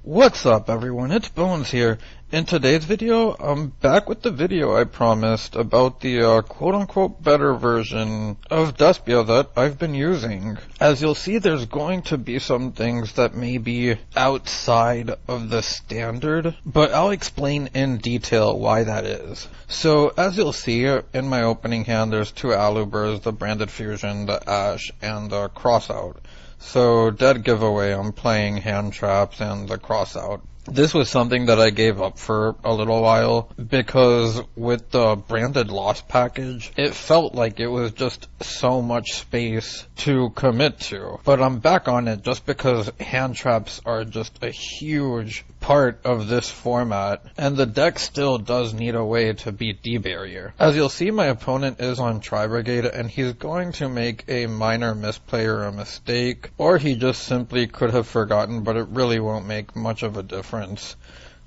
What's up everyone, it's Bones here. In today's video, I'm back with the video I promised about the quote-unquote better version of Despia that I've been using. As you'll see, there's going to be some things that may be outside of the standard, but I'll explain in detail why that is. So, as you'll see, in my opening hand there's two Alubers, the Branded Fusion, the Ash, and the Crossout. So, dead giveaway, I'm playing hand traps and the Crossout. This was something that I gave up for a little while because with the branded lost package, it felt like it was just so much space to commit to. But I'm back on it just because hand traps are just a huge part of this format, and the deck still does need a way to beat D-Barrier. As you'll see, my opponent is on Tri-Brigade, and he's going to make a minor misplay or a mistake, or he just simply could have forgotten, but it really won't make much of a difference.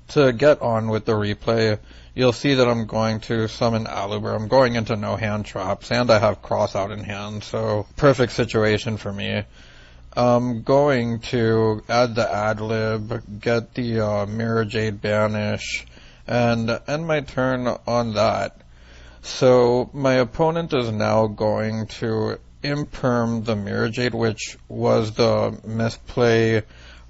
To get on with the replay, you'll see that I'm going to summon Aluber. I'm going into no hand traps, and I have Crossout in hand, so perfect situation for me. I'm going to add the ad-lib, get the Mirror Jade banish, and end my turn on that. So my opponent is now going to imperm the Mirror Jade, which was the misplay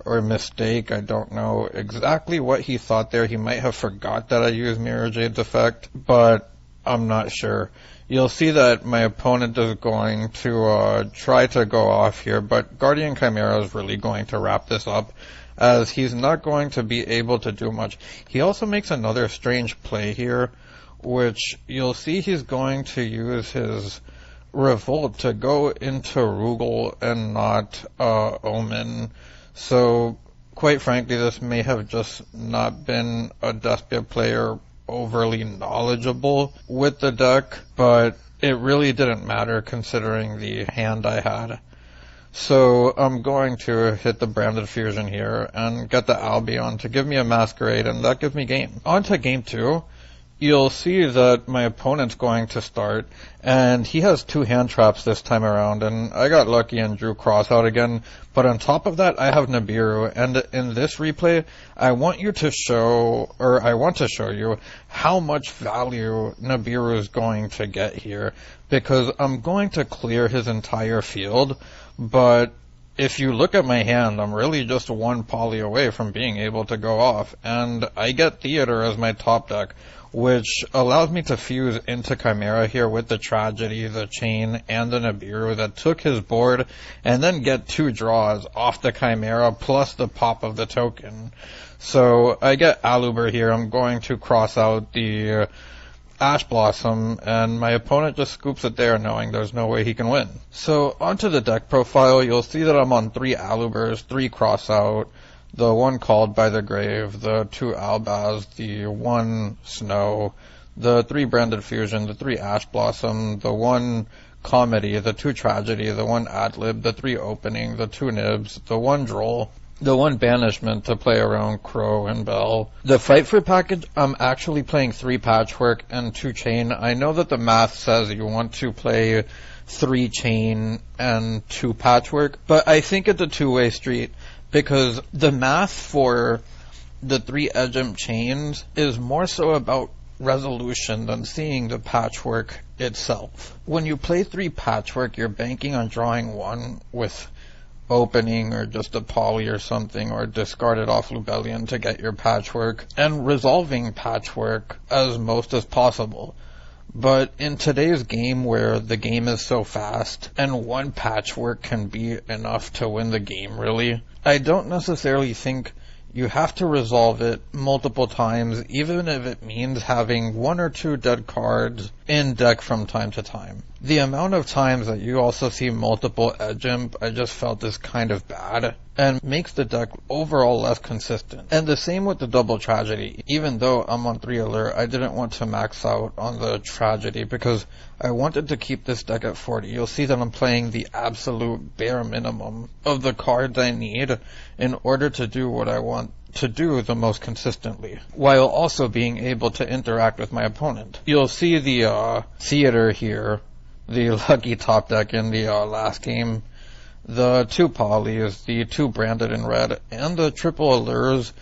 or mistake. I don't know exactly what he thought there. He might have forgot that I used Mirror Jade's effect, but I'm not sure. You'll see that my opponent is going to try to go off here, but Guardian Chimera is really going to wrap this up, as he's not going to be able to do much. He also makes another strange play here, which you'll see he's going to use his Revolt to go into Rugal and not Omen. So, quite frankly, this may have just not been a Despia player overly knowledgeable with the deck, but it really didn't matter considering the hand I had. So I'm going to hit the Branded Fusion here and get the Albion to give me a Masquerade, and that gives me game. On to game 2. You'll see that my opponent's going to start, and he has two hand traps this time around, and I got lucky and drew Crossout again, but on top of that, I have Nibiru, and in this replay, I want to show you how much value Nibiru is going to get here, because I'm going to clear his entire field, but if you look at my hand, I'm really just one poly away from being able to go off, and I get Theater as my top deck, which allows me to fuse into Chimera here with the Tragedy, the Chain, and the Nibiru that took his board, and then get two draws off the Chimera plus the pop of the token. So I get Aluber here. I'm going to cross out the Ash Blossom, and my opponent just scoops it there knowing there's no way he can win. So onto the deck profile, you'll see that I'm on 3 Alubers, 3 Crossout, the 1 Called by the Grave, the 2 Albaz, the 1 Snow, the 3 Branded Fusion, the 3 Ash Blossom, the 1 Comedy, the 2 Tragedy, the 1 Adlib, the 3 Opening, the 2 Nibs, the 1 Droll, the 1 Banishment to play around Crow and Bell. The Fight for package, I'm actually playing 3 Patchwork and 2 Chain. I know that the math says you want to play 3 Chain and 2 Patchwork, but I think it's a two-way street, because the math for the 3 Edgem chains is more so about resolution than seeing the patchwork itself. When you play 3 Patchwork, you're banking on drawing 1 with Opening or just a poly or something, or discard it off Lubellion to get your Patchwork, and resolving Patchwork as most as possible. But in today's game, where the game is so fast, and 1 Patchwork can be enough to win the game, really, I don't necessarily think you have to resolve it multiple times, even if it means having 1 or 2 dead cards in deck from time to time. The amount of times that you also see multiple Edge Imp, I just felt is kind of bad, and makes the deck overall less consistent. And the same with the Double Tragedy. Even though I'm on 3 Alert, I didn't want to max out on the Tragedy because I wanted to keep this deck at 40. You'll see that I'm playing the absolute bare minimum of the cards I need in order to do what I want to do the most consistently, while also being able to interact with my opponent. You'll see the Theater here, the lucky top deck in the last game, the 2 polys, the 2 branded in red, and the triple allures,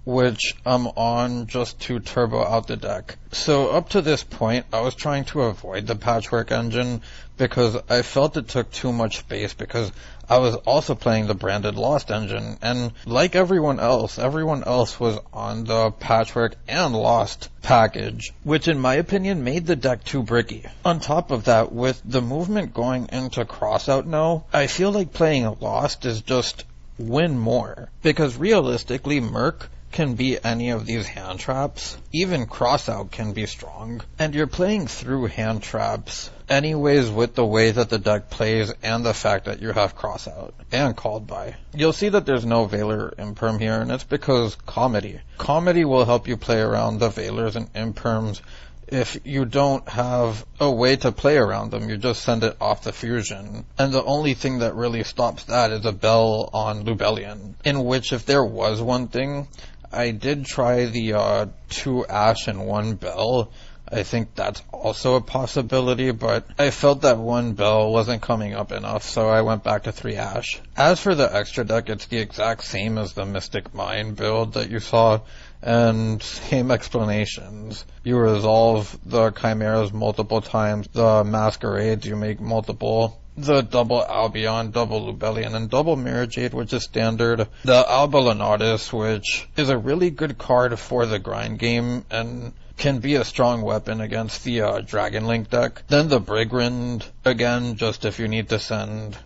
which I'm on just to turbo out the deck. So up to this point, I was trying to avoid the patchwork engine because I felt it took too much space because I was also playing the branded Lost engine, and like everyone else was on the patchwork and Lost package, which in my opinion made the deck too bricky. On top of that, with the movement going into crossout now, I feel like playing Lost is just win more, because realistically Merc can be any of these hand traps. Even crossout can be strong, and you're playing through hand traps anyways with the way that the deck plays and the fact that you have crossout and called by. You'll see that there's no Veiler Imperm here, and it's because Comedy will help you play around the Veilers and Imperms. If you don't have a way to play around them, you just send it off the fusion. And the only thing that really stops that is a Bell on Lubellion, in which if there was one thing, I did try the 2 Ash and 1 Bell. I think that's also a possibility, but I felt that 1 Bell wasn't coming up enough, so I went back to 3 Ash. As for the extra deck, it's the exact same as the Mystic Mine build that you saw, and same explanations. You resolve the Chimeras multiple times, the Masquerades you make multiple, the double Albion, double Lubellion, and double Mirror Jade, which is standard. The Alba Lenatus, which is a really good card for the grind game, and can be a strong weapon against the Dragon Link deck. Then the Brigrind, again, just if you need to send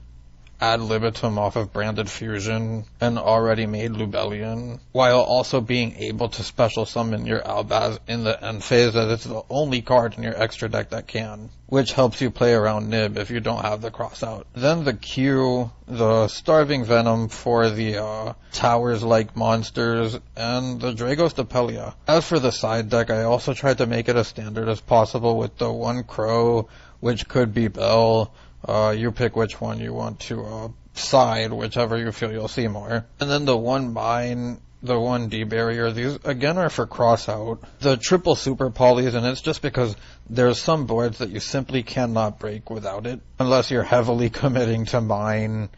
ad libitum off of branded fusion and already made Lubellion, while also being able to special summon your Albaz in the end phase, as it's the only card in your extra deck that can, which helps you play around Nib if you don't have the crossout. Then the Q, the Starving Venom for the Towers-like monsters, and the Dragos Depelia. As for the side deck, I also tried to make it as standard as possible with the 1 Crow, which could be Bell. You pick which one you want to side, whichever you feel you'll see more. And then the 1 Mine, the 1 D-Barrier, these again are for crossout. The triple super polys, and it's just because there's some boards that you simply cannot break without it, unless you're heavily committing to Mine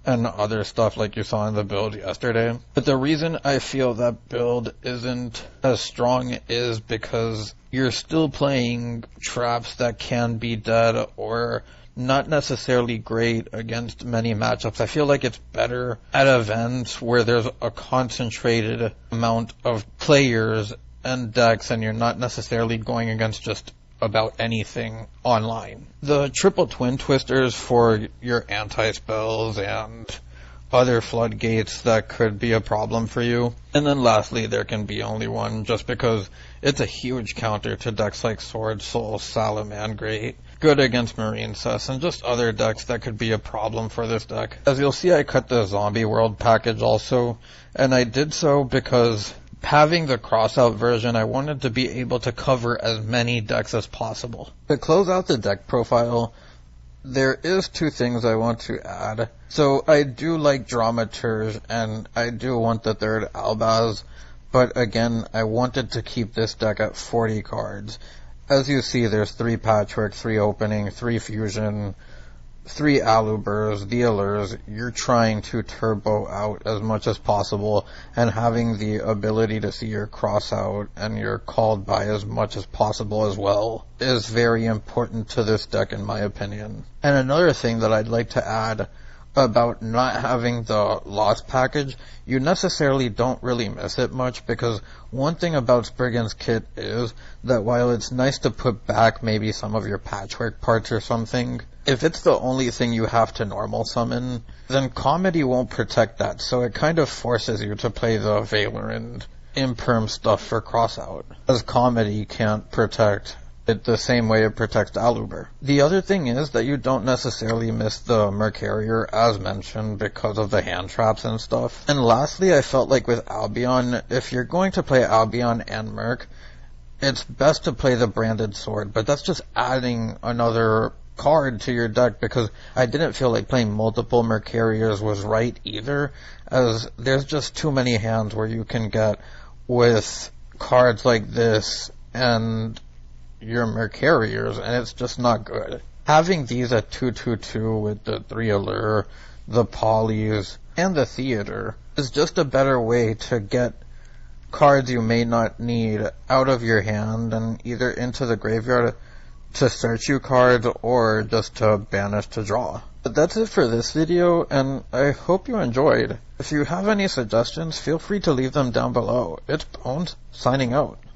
and other stuff like you saw in the build yesterday. But the reason I feel that build isn't as strong is because you're still playing traps that can be dead or not necessarily great against many matchups. I feel like it's better at events where there's a concentrated amount of players and decks and you're not necessarily going against just about anything online. The triple twin twisters for your anti-spells and other floodgates that could be a problem for you. And then lastly, there can be only one, just because it's a huge counter to decks like Sword Soul, Salamangreat, good against Marine Cess, and just other decks that could be a problem for this deck. As you'll see, I cut the Zombie World package also, and I did so because having the crossout version, I wanted to be able to cover as many decks as possible. To close out the deck profile, there is 2 things I want to add. So I do like Dramaturge, and I do want the 3rd Albaz, but again, I wanted to keep this deck at 40 cards. As you see, there's 3 Patchwork, 3 Opening, 3 Fusion, 3 Alubers, the Allures. You're trying to turbo out as much as possible, and having the ability to see your crossout and your called by as much as possible as well is very important to this deck in my opinion. And another thing that I'd like to add about not having the Lost package, you necessarily don't really miss it much, because one thing about Spriggan's kit is that while it's nice to put back maybe some of your Patchwork parts or something, if it's the only thing you have to normal summon, then Comedy won't protect that, so it kind of forces you to play the Veiler and Imperm stuff for crossout, as Comedy can't protect it the same way it protects Aluber. The other thing is that you don't necessarily miss the Mercarier, as mentioned, because of the hand traps and stuff. And lastly, I felt like with Albion, if you're going to play Albion and Merc, it's best to play the branded sword, but that's just adding another card to your deck, because I didn't feel like playing multiple Mercariers was right either, as there's just too many hands where you can get with cards like this and your Mercariers, and it's just not good. Having these at 2/2/2 with the 3 Allure the polys, and the theater is just a better way to get cards you may not need out of your hand and either into the graveyard to search you cards or just to banish to draw. But that's it for this video, and I hope you enjoyed. If you have any suggestions, feel free to leave them down below. It's Bones, signing out.